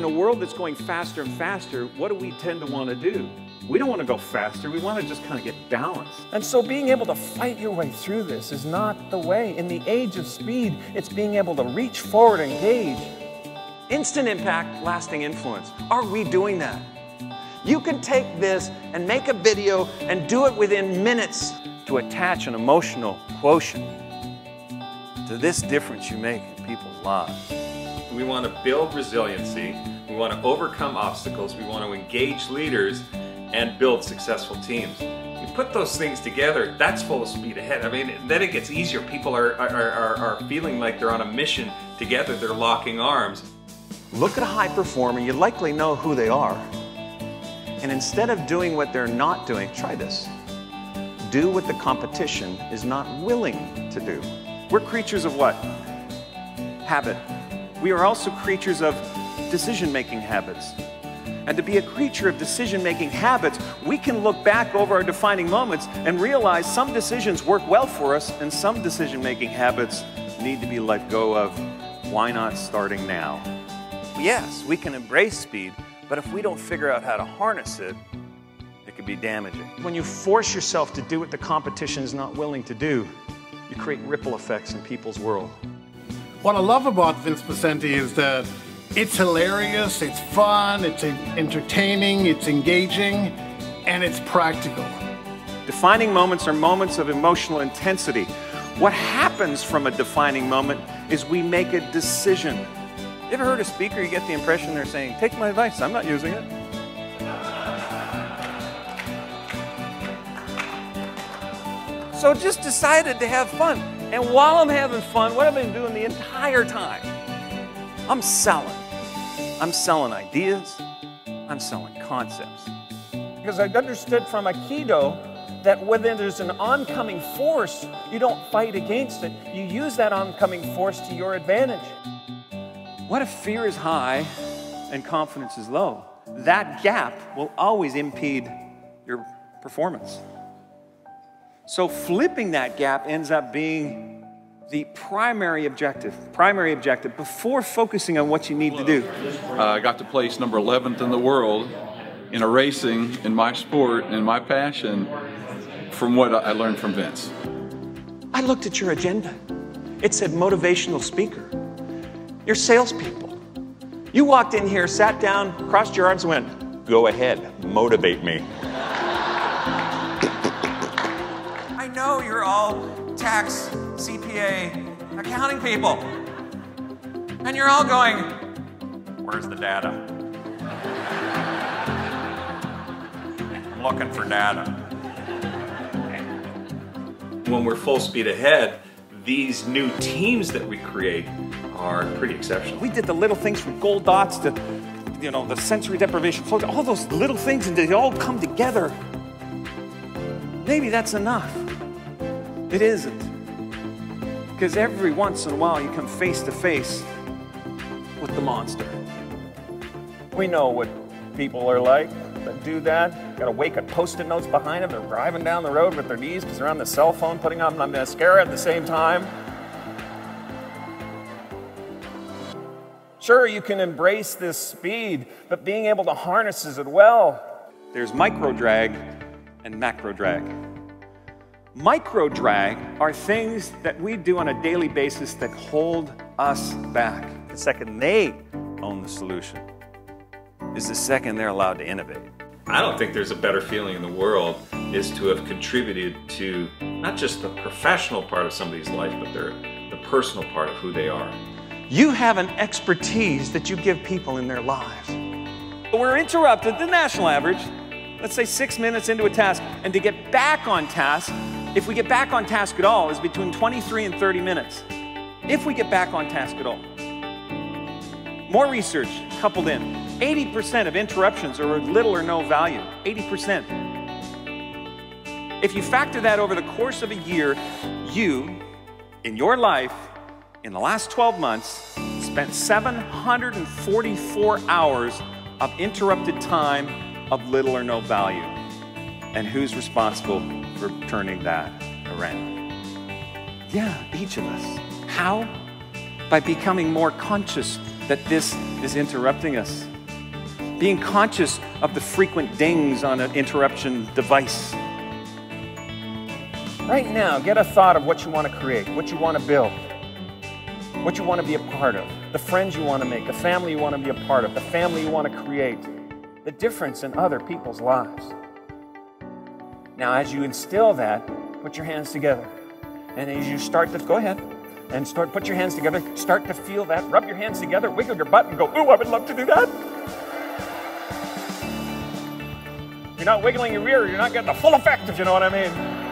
In a world that's going faster and faster, what do we tend to want to do? We don't want to go faster. We want to just kind of get balanced. And so being able to fight your way through this is not the way. In the age of speed, it's being able to reach forward and engage. Instant impact, lasting influence. Are we doing that? You can take this and make a video and do it within minutes to attach an emotional quotient to this difference you make in people's lives. We want to build resiliency. We want to overcome obstacles. We want to engage leaders and build successful teams. You put those things together, that's full of speed ahead. I mean, then it gets easier. People are feeling like they're on a mission together. They're locking arms. Look at a high performer, you likely know who they are. And instead of doing what they're not doing, try this. Do what the competition is not willing to do. We're creatures of what? Habit. We are also creatures of decision-making habits. And to be a creature of decision-making habits, we can look back over our defining moments and realize some decisions work well for us and some decision-making habits need to be let go of. Why not starting now? Yes, we can embrace speed, but if we don't figure out how to harness it, it can be damaging. When you force yourself to do what the competition is not willing to do, you create ripple effects in people's world. What I love about Vince Poscente is that it's hilarious, it's fun, it's entertaining, it's engaging, and it's practical. Defining moments are moments of emotional intensity. What happens from a defining moment is we make a decision. You ever heard a speaker, you get the impression they're saying, take my advice, I'm not using it. So just decided to have fun. And while I'm having fun, what I've been doing the entire time, I'm selling. I'm selling ideas. I'm selling concepts. Because I've understood from Aikido that when there's an oncoming force, you don't fight against it. You use that oncoming force to your advantage. What if fear is high and confidence is low? That gap will always impede your performance. So flipping that gap ends up being the primary objective before focusing on what you need to do. I got to place number 11th in the world in a racing, in my sport, in my passion, from what I learned from Vince. I looked at your agenda. It said motivational speaker. You're salespeople. You walked in here, sat down, crossed your arms and went, go ahead, motivate me. I know you're all tax, CPA, accounting people. And you're all going, where's the data? I'm looking for data. When we're full speed ahead, these new teams that we create are pretty exceptional. We did the little things from gold dots to, the sensory deprivation flow, all those little things, and they all come together. Maybe that's enough. It isn't. Because every once in a while you come face to face with the monster. We know what people are like that do that. Got to wake up Post-it notes behind them. They're driving down the road with their knees because they're on the cell phone, putting on mascara at the same time. Sure, you can embrace this speed, but being able to harness it well. There's micro drag and macro drag. Micro drag are things that we do on a daily basis that hold us back. The second they own the solution is the second they're allowed to innovate. I don't think there's a better feeling in the world is to have contributed to not just the professional part of somebody's life, but the personal part of who they are. You have an expertise that you give people in their lives. We're interrupted, the national average, let's say 6 minutes into a task, and to get back on task, if we get back on task at all, is between 23 and 30 minutes. If we get back on task at all. More research coupled in. 80% of interruptions are of little or no value. 80%. If you factor that over the course of a year, you, in your life, in the last 12 months, spent 744 hours of interrupted time of little or no value. And who's responsible for turning that around? Yeah, each of us. How? By becoming more conscious that this is interrupting us. being conscious of the frequent dings on an interruption device. Right now, get a thought of what you want to create, what you want to build, what you want to be a part of, the friends you want to make, the family you want to be a part of, the family you want to create, the difference in other people's lives. Now, as you instill that, put your hands together. And as you start to, go ahead, and put your hands together, start to feel that, rub your hands together, wiggle your butt and go, ooh, I would love to do that. You're not wiggling your rear, you're not getting the full effect, if you know what I mean.